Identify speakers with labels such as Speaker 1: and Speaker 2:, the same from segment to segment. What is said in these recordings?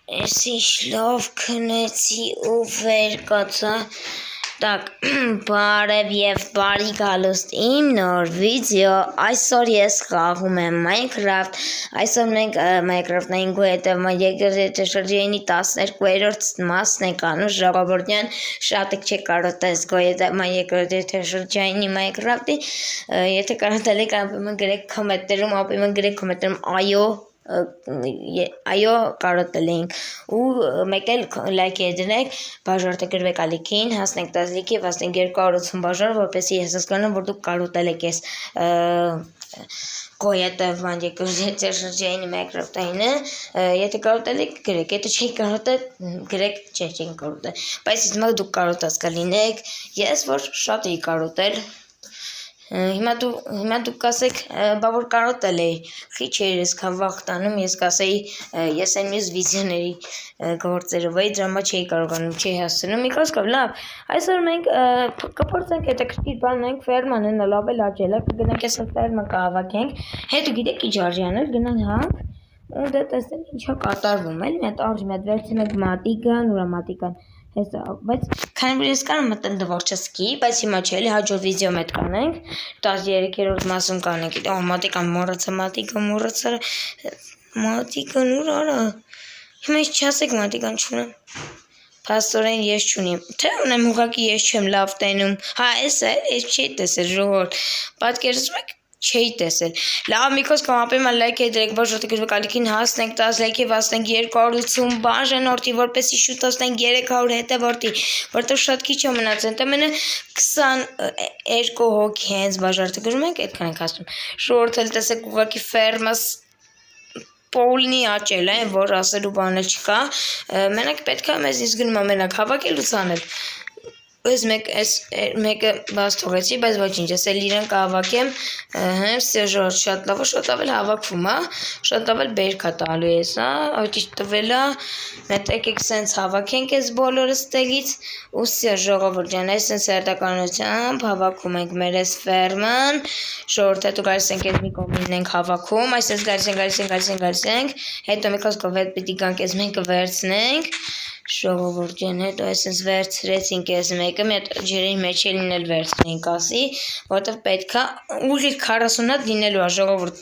Speaker 1: Էսի շլով քնեցի ու վեր կացա Так, բարև եւ բարի գալուստ իմ նոր վիդեո, այսօր ես խաղում եմ Minecraft, այսօր մենք Minecraft-ային գոյետևում երկրի շրջանի 12-րդ մասն ենք անում, ժողովրդյան շատ չեք կարոտես գոյետևում երկրի շրջանի Minecraft-ի, եթե կարոտել եք ապա գրեք կոմենտներում այո կարոտել ենք ու մեկ էլ լայք դրեք, բաժարտագրվեք ալիքին, հասնենք 10-ի, հասնենք 280 բաժար, որպեսզի ես հասկանամ, որ դուք կարոտել եք այս գոյատևման երկրի շրջանի Minecraft-այնը, եթե կարոտել եք գրեք, եթե չեք կարոտել գրեք չեք կարոտել, բայց հիմա դուք կարոտած կլինեք, ես որ շատ էի կարոտել. Հիմա դուք կասեք, բա որ կարոտել էի, քիչ էր այսքան վաղ տանում, ես կասեի, ես այն մյուս վիդեոների գործերով էի, դրա չէի կարողանում, չէի հասցնում, մի խոսքով, լավ, այսօր մենք կփորձենք հետաքրքիր բան ունենք, ֆերման են լավ էլ աճել է, կգնանք այս ֆերմա կհավաքենք, հետո գիտեք ինչ արժի անել, գնանք հանք, ու դե տեսնենք ինչա կատարվում, էլի մի հատ արժի, մի հատ վերցնենք մատիկան, ուրա մատիկան բայց քանի որ ես կարող մտնել դվորչեսկի, բայց հիմա չէ, էլի հաջորդ վիդեո մետ կանենք, 13-րդ մասում կանենք, մատիկան մոռացա, մատիկան ուր արա, հիմա ես չասեք մատիկան չունեմ, փաստորեն ես չունեմ, թե ունեմ ուղղակի ես չեմ լավ տենում, հա ես չի տեսել ժողովուրդ, պատկերացնում եք չի տեսել, լավ մի խոսք ապեմա լայք է դրեք, բաժարտագրվեք ալիքին, հասնենք 10 լայքի, հասնենք 280 բաժանորդի, որպեսի շուտ հասնենք 300 հետևորդի, որտեղ շատ քիչ է մնացել, ընդամենը 22 հոգի հենց բաժարտագրում ենք, այդքան ենք հասնում, շորդ էլ տեսեք ուղղակի ֆերմաս պոլնի աճել է, որ ասելու բան չկա, մենակ պետք է մեզ ինձ գնում ամենակ հավաքելուց անել, այս մեկը բաց թողեցի, բայց ոչինչ, ես էլ իրեն կհավաքեմ, շատ լավ էլ հավաքվում, շատ լավ էլ բերք է տալու ես, ճիշտ տվել է, մեկ եկեք սենց հավաքենք այս բոլորը ստեղից, ու ժողովուրդ ջան, այս սենց հերթականությամբ հավաքում ենք մեր այս ֆերման, շորդ հետո գալիս ենք այս մի կողմին ենք հավաքում, այսպես գալիս ենք, հետո մի խոսքով հետ պիտի գանք այս մեկը վերցնենք, ժողովուրդ ջան, հետո այսպես վերցրեցինք այս մեկը, մի հատ ջրերի մեջ էլ վերցնենք ասի, որովհետև պետքա ուղիղ 40 հատ լինելու է ժողովուրդ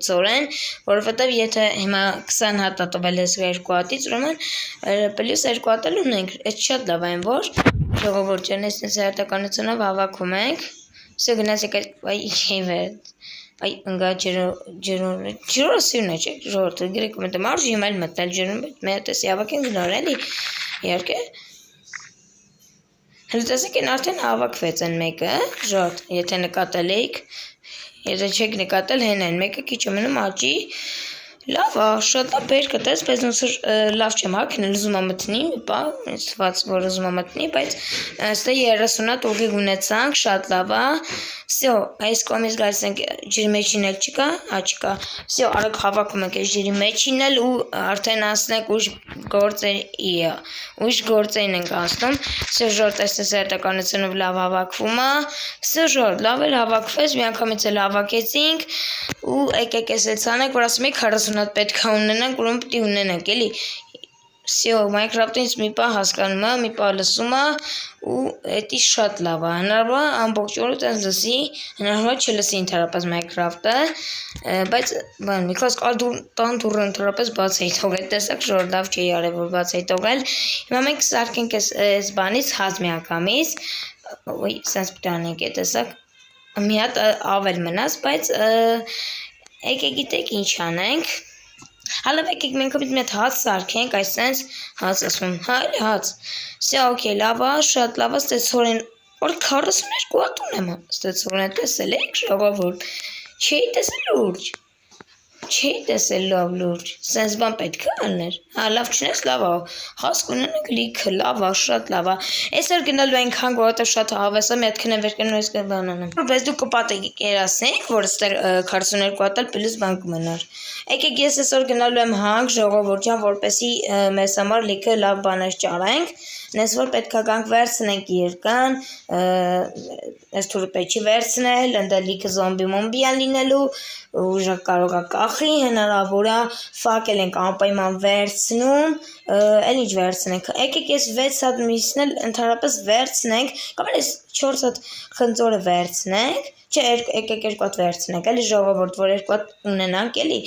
Speaker 1: ծորեն, որովհետև եթե հիմա 20 հատ տվել ես 2 հատից, ուրեմն պլյուս 2 հատ էլ ունենք, այդ շատ լավ այն որ ժողովուրդ ջան, այսպես հերթականությունով հավաքում ենք, սա գնացեք ինչի վերջ Այ ընգա ջրորը սիրուն է չէ, ժողորդ գրեք մտեմ արժի հիմա էլ մտնել ջրում, մի հատ էսի հավաքենք գնար էլի, իհարկե, հենց տեսեք են արդեն հավաքվեց են մեկը, ժողորդ, եթե նկատել էիք, եթե չեք նկատել հեն են մեկը քիչ է մնում աճի, լավ է, շատ լավ բերք տես, բայց ոնց լավ չեմ հագնել, ուզում եմ մտնի, մի պա, ինձ թվաց, որ ուզում եմ մտնի, բայց ստե 30 հատ ուղիղ ունեցանք, շատ լավ է, всё, այս կողմից գալիս ենք ջրի մեջին էլ չկա, չկա, всё, արագ հավաքում ենք այս ջրի մեջին էլ ու արդեն անցնենք ուշ գործերին ենք անցնում, всё, ժորդ այսպես հերթականությունով լավ հավաքվում է, всё, ժորդ, լավ էլ հավաքվեց, մի անգամից էլ հավաքեցինք ու եկեք էս էլ ցանենք, որ ասում եք 40 հատ պետք է ունենանք, ուրեմն պիտի ունենանք, էլի, всё, Minecraft-ից մի պահ հասկանում է, մի պահ լսում է ու էդի շատ լավ է, հնարավոր է ամբողջ օրը տենց լսի, հնարավոր է չլսի ընդհանրապես Minecraft-ը, բայց մի խոսք տան դուռը ընդհանրապես բաց էի թողել, տեսակ ժորդ լավ չի արել, որ բաց էի թողել, հիմա մենք սարքենք այս բանից հաց մի անգամից, սենց պիտի անենք է տեսակ, մի հատ ավել մնաց, բայց եկեք գիտեք ինչ անենք, հալավ եկեք մենք մի հատ հաց սարքենք, այսենց հաց ասում, հա էլի հաց, всё օքեյ, լավ է, շատ լավ է, ստեցորեն, որ 42 հատ ունեմ, ստեցորեն տեսել եք ժողովուրդ, չէի տեսել լուրջ, չէի տեսել լավ լուրջ, սենց բան պետք է ալներ, հա լավ չնես լավ է, հաց կունենեք լիքը, լավ է, շատ լավ է, այսօր գնալու ենք հանք, որովհետև շատ հավես է, մի հատ քնեմ վերկենում ես բան անեմ, բայց դուք կպատեք երասենք, որ ստեղ 42 հատ էլ պլյուս բան կմնար, եկեք ես այսօր գնալու եմ հանք, ժողովուրդ ջան, որպեսզի մեզ համար լիքը լավ բաներ ճարենք, նես որ պետք է գանք վերցնենք երկան, այս թուրը պետք չի վերցնել, ընդ լիքը զոմբի մոմբի են լինելու, ուժը կարող է կախ ախի հնարավոր է ֆակել ենք անպայման վերցնում, էլ ինչ վերցնենք։ Եկեք ես 6 հատ միսն էլ ընդհանրապես վերցնենք, կամ էլ 4 հատ խնձորը վերցնենք։ Չէ, եկեք 2 հատ վերցնենք, էլի ժողովուրդ, որ 2 հատ ունենանք, էլի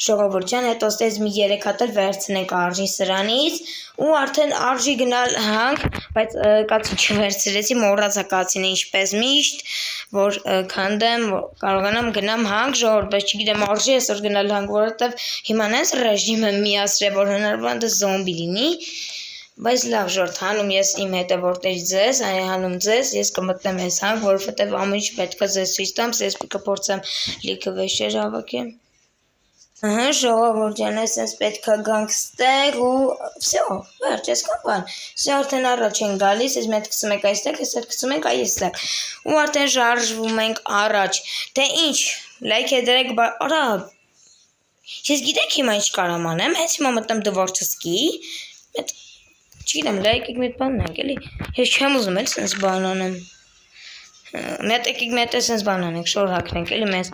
Speaker 1: ժողովուրդ ջան, հետո ստես մի 3 հատ էլ վերցնենք արժի սրանից ու արդեն արժի գնալ հանք, բայց կացի չվերցրեցի, մոռացա կացին ինչպես միշտ, որ քանդեմ, կարողանամ գնամ հանք ժողովուրդ, բայց չգիտեմ արժի այսօր գնալ հանք, որովհետև հիմա նես ռեժիմը միացրել, որ հնարավոր է զոմբի լինի։ Բայց լավ ժողովուրդ, հանում ես իմ հետևորդների ձեզ, հանում ձեզ, ես կմտնեմ այս հանք, որովհետև ամեն ինչ պետք է ձեզ ցույց տամ, ես կփորձեմ լիքը վեշեր հավաքեմ։ Ահա ժողովուրդ ջան, այսպես պետք է գանք ստեղ ու վсё, վերջ, այսքան բան։ Վсё արդեն առաջ են գալիս, ես մեկ գցում եք այստեղ, ես գցում ենք այստեղ։ Ու արդեն շարժվում ենք առաջ։ Դե ինչ, լայք է դրեք, արա։ Ես գիտեք հիմա ինչ կարամ անեմ, հենց հիմա մտնում դվորչսկի, չգիտեմ, լայքեք մի բան նենք, էլի, ես չեմ ուզում էլ սենց բան անեմ, մետ եկեք մետ է սենց բան անենք, շոր հակնենք, էլի մեզ,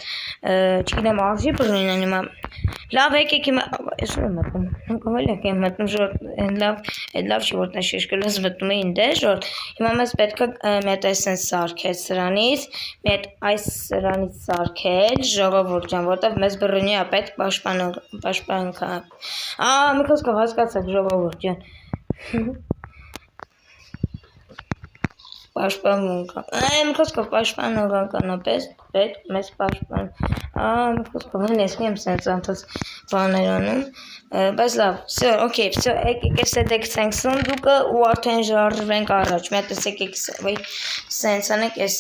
Speaker 1: չգիտեմ, արժի բրունին հիմա, լավ եկեք հիմա, ես որ մտնում, կովել եք եմ մտնում, շոր, լավ չի որտնա շեշկելոս մտնում էին դե, շոր, հիմա մեզ պետք է մետ է սենց սարքել սրանից, մետ այս սրանից սարքել, ժողովուրդ ջան, որտև մեզ բրունի է պետք պաշպանքա, մի խոսքով հասկացեք ժողովուրդ ջան, Պաշտպանական, մի խոսքով պաշտպանականապես պետք մեզ պաշտպան, մի խոսքով հենց եմ սենց անցած բաներ անում, բայց լավ, վсё, օքեյ, վсё, եկեք ես դե գցենք սնդուկը ու արդեն շարժվենք առաջ, մի հատ եկեք սենց անենք, էս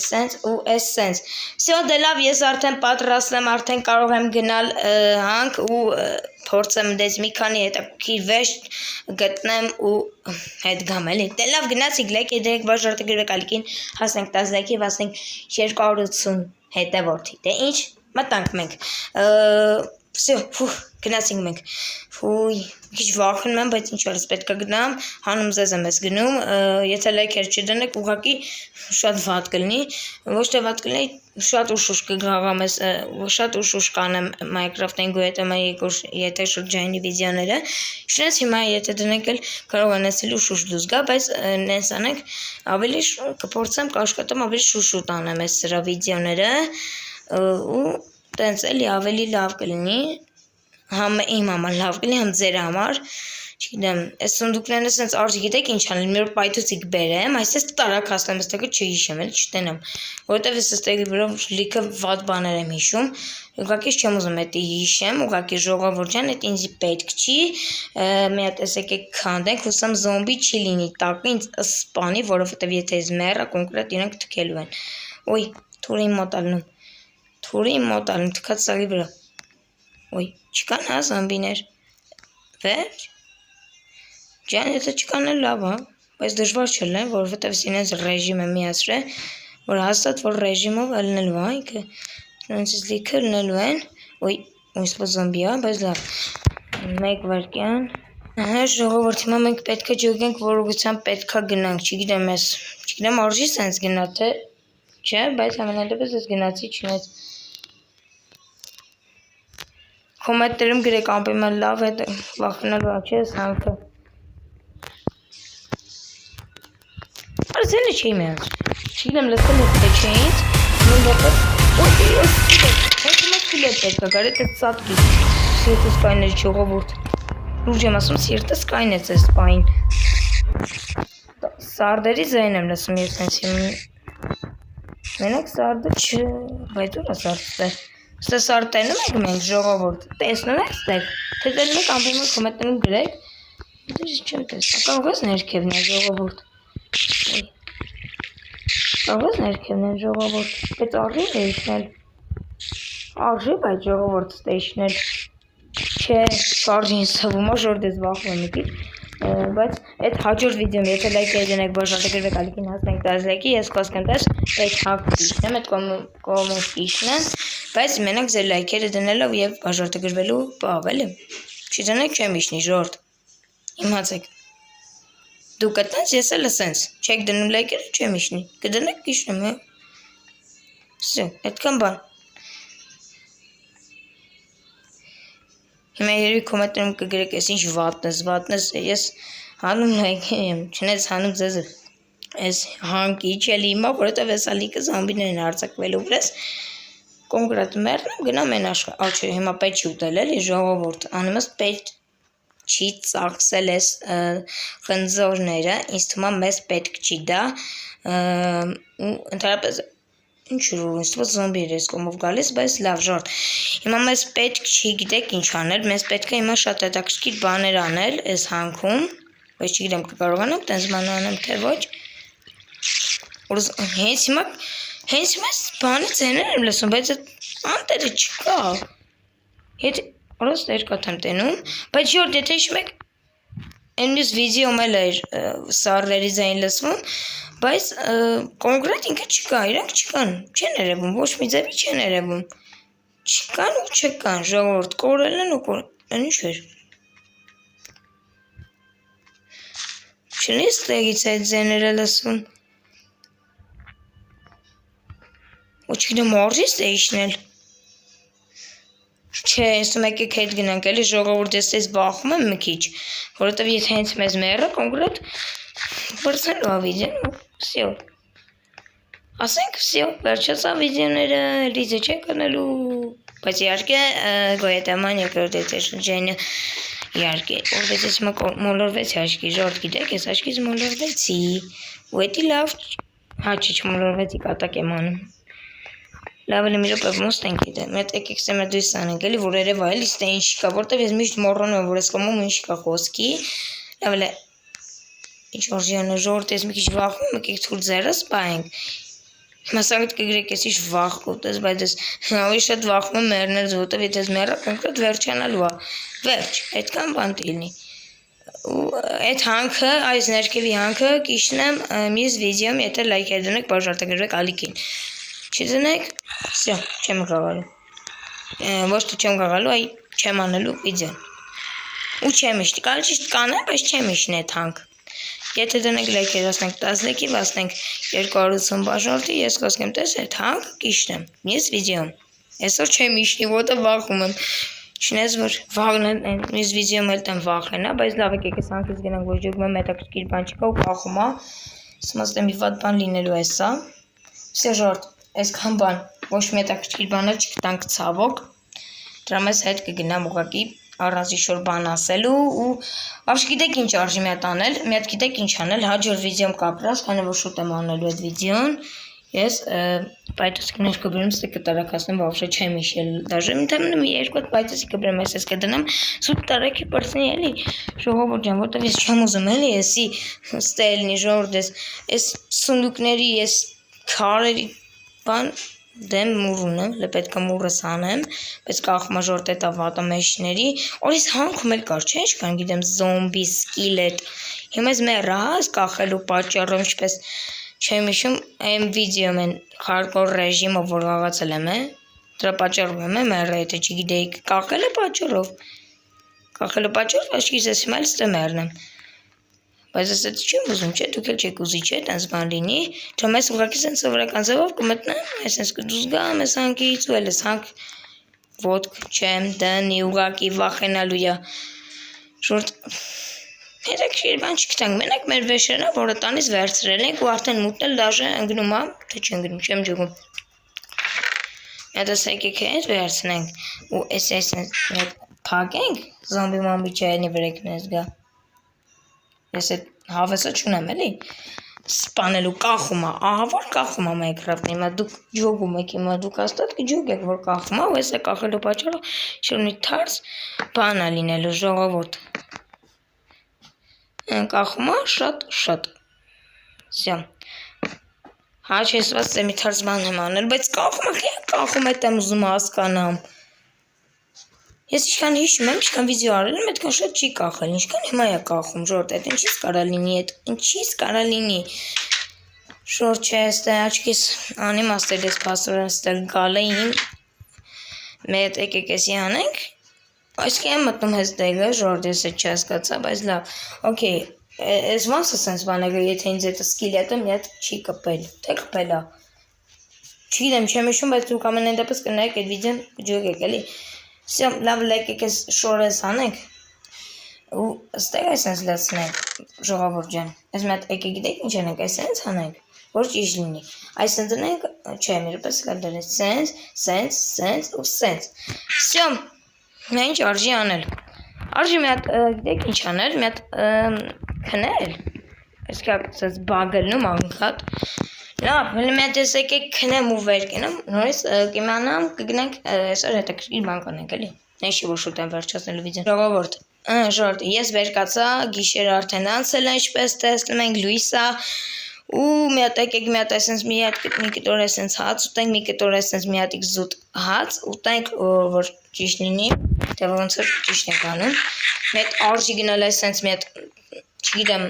Speaker 1: սենց ու էս սենց, վсё, դե լավ, ես արդեն պատրաստ եմ, արդեն կարող եմ գնալ հանք ու փորձեմ դες մի քանի հետաքրքիր վեշ գտնեմ ու հետ գամ էլի։ Դե լավ գնացիք լայք դրեք բաժարտը գրվեք ալիքին հասնենք 10 լայքի հասնենք 280 հետևորդի։ Դե ինչ մտանք մենք։ Վсё, գնացինք մենք։ Ֆույ, քիչ վախենում եմ, բայց ինչ արած պետք է գնամ, հանում ձեզ եմ ես գնում, եթե լայքեր չդնեք, ուղղակի շատ վատ կլինի, ոչ թե վատ կլինի, շատ ուշ կգաղամ ես, շատ ուշ կանեմ Minecraft-ին գույետը եթե շրջայինի վիդեոները, շնես հիմա եթե դնենք էլ կարող են ես էլ ուշ դուզ գա, բայց նես անենք, ավելի կփորձեմ կաշխատեմ, ավելի շուշուտ անեմ ես սրա վիդեոները, ու տենց էլի ավելի լավ կլինի, համ իմ համար լավ կլինի, համ ձեր համար, չգիտեմ, այս սնդուկներն սենց արժի գիտեք ինչ անեմ, մի օր պայթուցիկ բերեմ, այսպես տարակ հասնեմ, այստեղը չհիշեմ, էլ չտենամ, որովհետև ես այստեղի վրա լիքը վատ բաներ եմ հիշում, ուղղակի չեմ ուզում էդի հիշեմ, ուղղակի ժողովուրդ ջան, էդ ինձի պետք չի, մի հատ եկեք քանդենք, հուսամ զոմբի չի լինի, տակը ինձ սպանի, որովհետև եթե ես մեռա, կոնկրետ իրանք թքելու են, ոյ, թուրի իմ մոտ ալնում, թքած սաղի վրա, ոյ, չկան հա զոմբիներ, վերջ, ջան, եթե չկան էլ լավ, բայց դժվար չլեն, որովհետև ինձ ռեժիմ է միացրել, որ հաստատ, որ ռեժիմով ելնելու է, ինքը, նրանցից լիքը ելնելու են, ոյ, ուսպո զոմբի է, բայց լավ, մեկ վարկյան, ժողովուրդ, հիմա մենք պետք է ջոգենք, որ ուղղությամբ պետք է գնանք, չգիտեմ արժի սենց գնա, թե չէ, բայց ամենադեպս ես գնացի չնայած կոմենտներում գրեք անպայման լավ է վախենալու չէ ես հանքը արզելը չի միանց չգիտեմ լսել եք թե չէ ինձ նույնպես ես հիմա սկիլետ պետք է գար էդ ծատկի սիրտս կայներ ժողովուրդ լուրջ եմ ասում սիրտս կայն է ձեզ պային սարդերի ձայն եմ լսում ես հենց մենակ սարդը չէ բայց ուր է սարդը Ստե սարտենում եք մենք ժողովուրդ, տեսնում եք ստեղ, թե դերում եք ամբիմը կոմետնում գրեք, դες չեմ տեսնում, կարող ես ներքևն է ժողովուրդ, կարող ես ներքևն է ժողովուրդ, բայց արժի է իշնել, արժի բայց ժողովուրդ ստե իշնել, չէ, շարժին սվում է, ժոր դες վախում եմ իկիր, բայց այդ հաջորդ վիդեոմ, եթե լայք դնեք բաժարտը գրվեք ալիքին հասնենք 10 լայքի, ես խոսքեմ տես, այդ հակ իշնեմ, այդ կոմент իշնեմ, բայց մենակ ձեր լայքերը դնելով և բաժարտը գրվելու պահվելը, չդնեք չեմ իշնի ժորդ, իմացեք, դու կտնես ես էլ ասենց, չեք դնում լայքերը չեմ իշնի, կդնեք իշնեմ, այդքան բան, Հիմա երևի կոմենտներում կգրեք ես ինչ վատնես, ես հանում եմ, չնայած հանում ձեզ ես հանքի չելի հիմա, որովհետև ես ալիքը զամբիներն արձակվելու վրես կոնկրետ մեռնեմ գնամ են աշխարհ, չէ, հիմա պետք չի ուտել էլի ժողովուրդ, անեմ ես պետք չի ծախսել ես խնձորները, ինձ թվում է մեզ պետք չի դա ու ընդհանրապես ինչ ինձ թվում է զոմբիեր ես կողմով գալիս, բայց լավ ժորդ։ Հիմա մեզ պետք չի գիտեք ինչ անել, մեզ պետք է հիմա շատ հետաքրքիր բաներ անել այս հանքում, բայց չգիտեմ կկարողանամ տենց բան անեմ թե ոչ։ Հենց հիմա բանի ձեներ եմ լսում, բայց այդ անտերը չկա։ Եթե Որոս երկաթ եմ տենում, բայց ժորդ եթե հիշում եք այն մյուս վիդեոում էլ էր սառների ձայն լսվում, բայց կոնկրետ ինքը չկա, իրանք չկան, չեն երևում, ոչ մի ձևի չեն երևում, չկան ու չկան, ժողովուրդ կորել են ու կորել, ինչ էր, չլի ստեղից այդ ձեները լսվում, ու չգիտեմ արժի ստե իշնել, Չէ, ասում եք հետ գնանք էլի ժողովուրդ ես էս վախում եմ մի քիչ, որովհետև եթե հենց մեզ մեռը կոնկրետ բրցնելու է վիդեոն ու վсё։ Ասենք վсё, վերջացա վիդեոները, լիզը չէ կանելու, բայց իհարկե գոյատաման երկրորդ շրջանը իհարկե, որովհետև ես հիմա մոլորվեցի աչքի, ժորդ գիտեք, ես աչքից մոլորվեցի, ու էդի լավ, հա չի չմոլորվեցի կատակ եմ անում։ Լավ էլ մի րոպե ոնց ենք գիտեմ, մետ եկեք սեմը դույս անենք էլի, որ երևա էլի ստե ինչ կա, որտեվ ես միշտ մոռանում եմ, որ ես կամում ինչ կա խոսքի, լավ էլ ինչ օրժյանը ժորդ ես մի քիչ վախում, եկեք թույլ ձեռս պահենք, հիմա սա կգրեք ես ինչ վախ կուտես, բայց ես ավելի շատ վախում եմ մեռնել, որտեվ եթե ես մեռա կոնկրետ վերջանալու է, վերջ, այդքան բան տիլնի, ու այդ հանքը, այս ներքևի հանքը կիշնեմ մյուս վիդեոում, եթե լայք դնեք, բաժարտագրվեք ալիքին Չդնեք, վсё, չեմ գալու։ Ոչ թե չեմ գալու, այ չեմ անելու վիդեոն։ Ու չեմ իշտի, կարելի ճիշտ կանեմ, բայց չեմ իշնի այդ հանք։ Եթե դնեք լայքեր, ասենք 10 լայքի, ասենք 280 բաժանորդի, ես կասկեմ, տես այդ հանք կիշնեմ։ Ես վիդեոում։ Այսօր չեմ իշնի, որտե վախում եմ։ Չնայած որ վաղն են մյուս վիդեոում էլ տեմ վախենա, բայց լավ եկեք այս հանքից գնանք, ոչ ջոգում հետաքրքիր բան չկա ու վախում է։ Ասում եմ մի վատ բան լինելու է սա։ Վсё ժորդ Այսքան բան, ոչ մի հետաքրքիր բաներ չգտանք ցավոք, դրա մեզ հետ կգնամ ուղղակի առանց ինչ-որ բան ասելու ու вообще գիտեք ինչ արժի մի հատ անել, մի հատ գիտեք ինչ անել, հաջորդ վիդեոում կապրած, քանի որ շուտ եմ անելու այդ վիդեոն, ես պայթուցիկներ կբերեմ, ստե կտարակացնեմ, вообще չեմ հիշել, даже ընդհանրապես մի երկու հատ պայթուցիկ կբերեմ, ես կդնեմ, սուտ տարեքի բրցնի էլի, ժողովուրդ ջան, որտեվ ես չեմ ուզում էլի, էսի ստելնի ժողովուրդ, ես սունդուկների, ես քարերի Բան դեմ մուրունը, լե պետք է մուրս անեմ, բայց կախմա ժորտ էտա վատամեջների, օրիս հանքում էլ կար, չէ՞, ինչքան գիտեմ, զոմբի, սկիլետ, հիմա ես մեռա, հա, կախելու պատճառով, ինչպես չեմ հիշում, այն վիդեոում են hardcore ռեժիմը, որ խաղացել եմ, դրա պատճառով եմ մեռա, եթե չգիտեիք, կախել է պատճառով, աչքիս ես հիմա էլ ստե մեռնեմ։ Բայց ես այդ չեմ ուզում, չէ, դուք էլ չեք ուզի, չէ, տենց բան լինի, դրամ ես ուղղակի սենց սովորական ձևով կմտնեմ, ես սենց կդուս գամ ես հանքից ու էլ ես հանք ոտք չեմ դնի ուղղակի վախենալու է, շուրդ հետաքրքիր բան չգտանք, մենակ մեր վեշերը, որը տանից վերցրել ենք ու արդեն մուտն էլ դաժե ընկնում է, թե չընկնում, չեմ ջոգում։ Մի հատ եկեք հետ վերցնենք ու այս փակենք, զոմբի մամբի չայնի վրեքն ես գա։ Ես այդ հավեսը չունեմ էլի, սպանելու կախում է, ահա որ կախում է Minecraft-ն, հիմա դուք ջոգում եք, հիմա դուք աստատ կջոգեք, որ կախում է, ու ես է կախելու պատճառով շրունի թարս բան է լինելու ժողովուրդ, կախում է շատ, վсё, հա չեսված է մի թարս բան եմ անել, բայց կախում է եմ ուզում հասկանամ, Ես ինչքան հիշում եմ, ինչքան վիդեո արել եմ, այդքան շատ չի կախել, ինչքան հիմա է կախում, ժորդ, այդ ինչից կարա լինի, շորդ չէ, ստե աչքիս անիմաստ ես պասորեն ստել գալ էին, մետ եկեք եսի անենք, այսքի եմ մտնում հեզ դեգը, ժորդ ես էդ չհասկացա, բայց լավ, օքեյ, ես ոնց է սենց բանեգը, եթե ինձ էտը սկիլետը մի հատ չի կպել, թե կպել է, չգիտեմ, չեմ հիշում, բայց դուք ամենայն դեպս կնայեք այդ վիդեոն ջոգեք էլի, Всё, լավ եկեք էս շորես անենք։ Ու ստեղ այսպես լցնենք, ժողովուրդ ջան։ Այս մի հատ եկեք գիտեք ինչ անենք, այսպես անենք, որ ճիշտ լինի։ Այսպես դնենք, չէ, մի րոպե սկալ դրես, սենց ու սենց։ Всё, նա ինչ արժի անել։ Արժի մի հատ գիտեք ինչ անել, մի հատ քնել։ Այսքան բագելնում անկատ։ Լավ, հələ մի հատ եկեք քնեմ ու վեր կենամ, նորից կիմանամ, կգնանք այսօր հետաքրքիր բան կանենք, էլի։ Նեշի որ շուտ եմ վերջացնելու վիդեոն։ Ժողովուրդ, ես վեր կացա, գիշերը արդեն անցել է, ինչպես տեսնում ենք, լույս է, ու մի հատ եկեք մի հատ այսպես մի կտոր այսպես հաց ուտենք, մի կտոր այսպես մի հատիկ զուտ հաց ուտենք, որ ճիշտ լինի, թե ոնց որ ճիշտ ենք անում։ Մի հատ արժի գնալ այսպես մի հատ, չգիտեմ,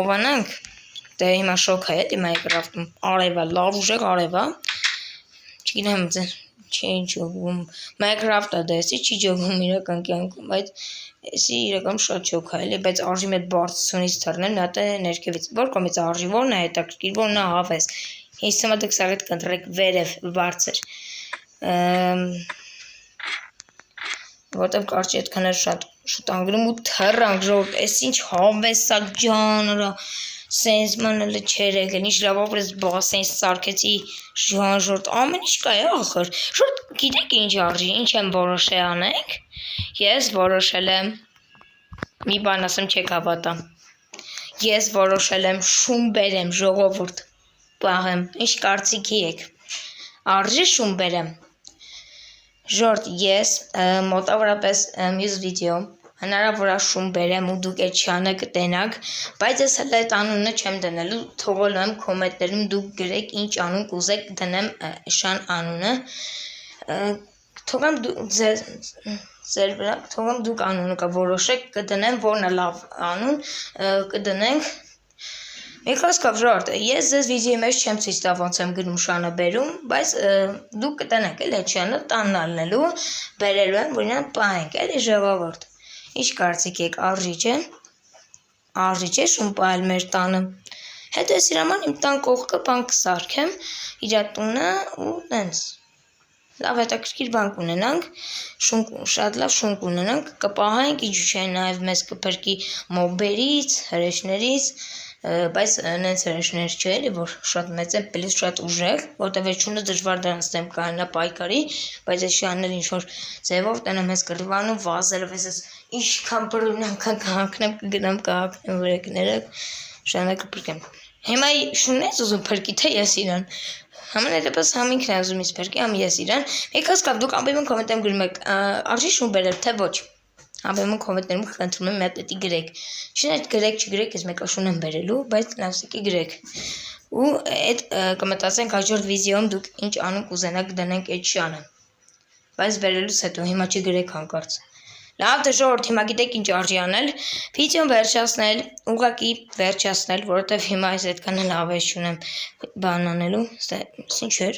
Speaker 1: ովանանք, դե հիմա շոկ է, դե Minecraft-ում արևա, լավ ուժեղ արևա, չգիտեմ ձեր, չի ջոգում, Minecraft-ը դեսի չի ջոգում իրական կյանքում, բայց էսի իրական շատ շոկ է, էլի, բայց արժի մի հատ բարձրությունից թռնել, մի հատ է ներքևից, որ կողմից արժի, որն է հետաքրքիր, որն է հավես, ինձ թվում է դուք սա հետ կընտրեք վերև բարձր, որտև կարճի այդքան էլ շատ շուտ անգնում ու թռանք, ժողովուրդ, էս ինչ հավես է ջանորա, սենց մանելը չեր եկել, ինչ լավապես բասեն սարքեցի ժողովուրդ, ամեն ինչ կա է ախր, ժողովուրդ գիտեք ինչ արժի, ինչ եմ որոշել անենք, ես որոշել եմ, մի բան ասեմ չեք հավատա, ես որոշել եմ շուն բերեմ ժողովուրդ, պահեմ, ինչ կարծիքի եք, արժի շուն բերեմ, ժողովուրդ ես մոտավորապես մյուս վիդեո հնարավոր է շուն բերեմ ու դուք այդ շանը կտենաք, բայց ես հələ այդ անունը չեմ դնելու, թողել եմ կոմենտներում դուք գրեք ինչ անուն կուզեք դնեմ շան անունը, թողեմ դուք անունը կորոշեք, կդնեմ որն է լավ անուն, կդնենք, մի խոսքով ժողովուրդ, ես ձեզ վիդեոյի մեջ չեմ ցույց տա ոնց եմ գնում շանը բերում, բայց դուք կտենաք էլ այդ շանը տանն առնելու, բերելու եմ, որ իրան պահենք, էլի ժողովուրդ, ինչ կարծիք եք, արժի չէ շուն պահել մեր տանը, հետո ես իր համար իմ տան կողքը բան կսարքեմ, իր տունը ու տենց, լավ հետաքրքիր բան կունենանք, շատ լավ շուն կունենանք, կպահենք, ինչ չէ նաև մեզ կփրկի մոբերից, հրեշներից, բայց նենց հրեշներ չէ, որ շատ մեծ է, պլյուս շատ ուժեղ, որտև այդ շունը դժվար դրանցնեմ կանա պայքարի, բայց այս շաններ ինչ-որ ձևով տենեմ ես կրվանում, վազելով ես ինչքան բրունям կհակնեմ, կգնամ կհակնեմ վրեկները, շանը կպրկեմ։ Հիմա շունն ես ուզում փրկի, թե ես իրան, համենայնդեպս համինքն է ուզում ինձ փրկի, համ ես իրան, մեկ հասկավ դուք ամբողջովին կոմենտներում գրում եք, արժի շուն բերել, թե ոչ, ամբողջովին կոմենտներում խնդրում եմ մի հատ էտի գրեք, չնայած գրեք, չգրեք, ես մեկ շուն եմ բերելու, բայց լավսիկի գրեք, ու այդ կմտածենք հաջորդ վիդեոյում դուք ինչ անուն կուզենաք դնենք այդ շանը, բայց բերելուց հետո հիմա չգրեք հանկարծ։ Լավ դե ժողովուրդ, հիմա գիտեք ինչ արժի անել, վիդեոն վերջացնել, ուղղակի վերջացնել, որովհետև հիմա այս այդքան էլ հավես չունեմ բան անելու, ինչ էր,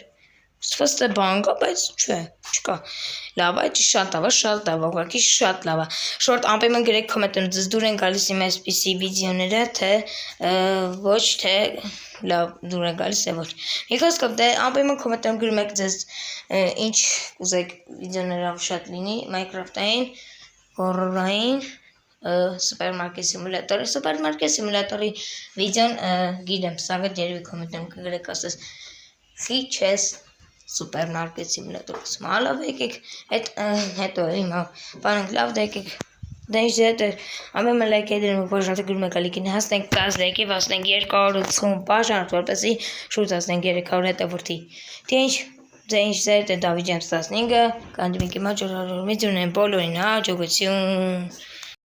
Speaker 1: սխստը բան կա, բայց չկա, լավ այդ շատ լավ է, ուղղակի շատ լավ է, շորտ ամպեման գրեք կոմենտներում, ձեզ դուր են գալիս իմ այսպիսի վիդեոները, թե ոչ, թե լավ դուր են գալիս, թե ոչ, մի խոսքով դե ամպեման կոմենտներում գրում եք ձեզ ինչ կուզեք վիդեոներով շատ լինի, Minecraft-ային, Horror-ային, Supermarket Simulator-ի վիդեոն գիտեմ, սա երևի կոմենտներում կգրեք ասես, խիչ ես Supermarket Simulator-ը, լավ եկեք, հետո հիմա բանանք լավ դե եկեք, դե ինչ դե ամեն լայք է դրում, որ շատ գրում եք ալիքին, հասնենք 10 լայքի, հասնենք 280 բաժանդ, որպեսի շուտ հասնենք 300 հետևորդի, թե ինչ Դե ինչ ձեր դե Դավիթ Ջեյմս 15-ը, կանդիմիկի մաջորարորմից ունեն բոլորին հաջողություն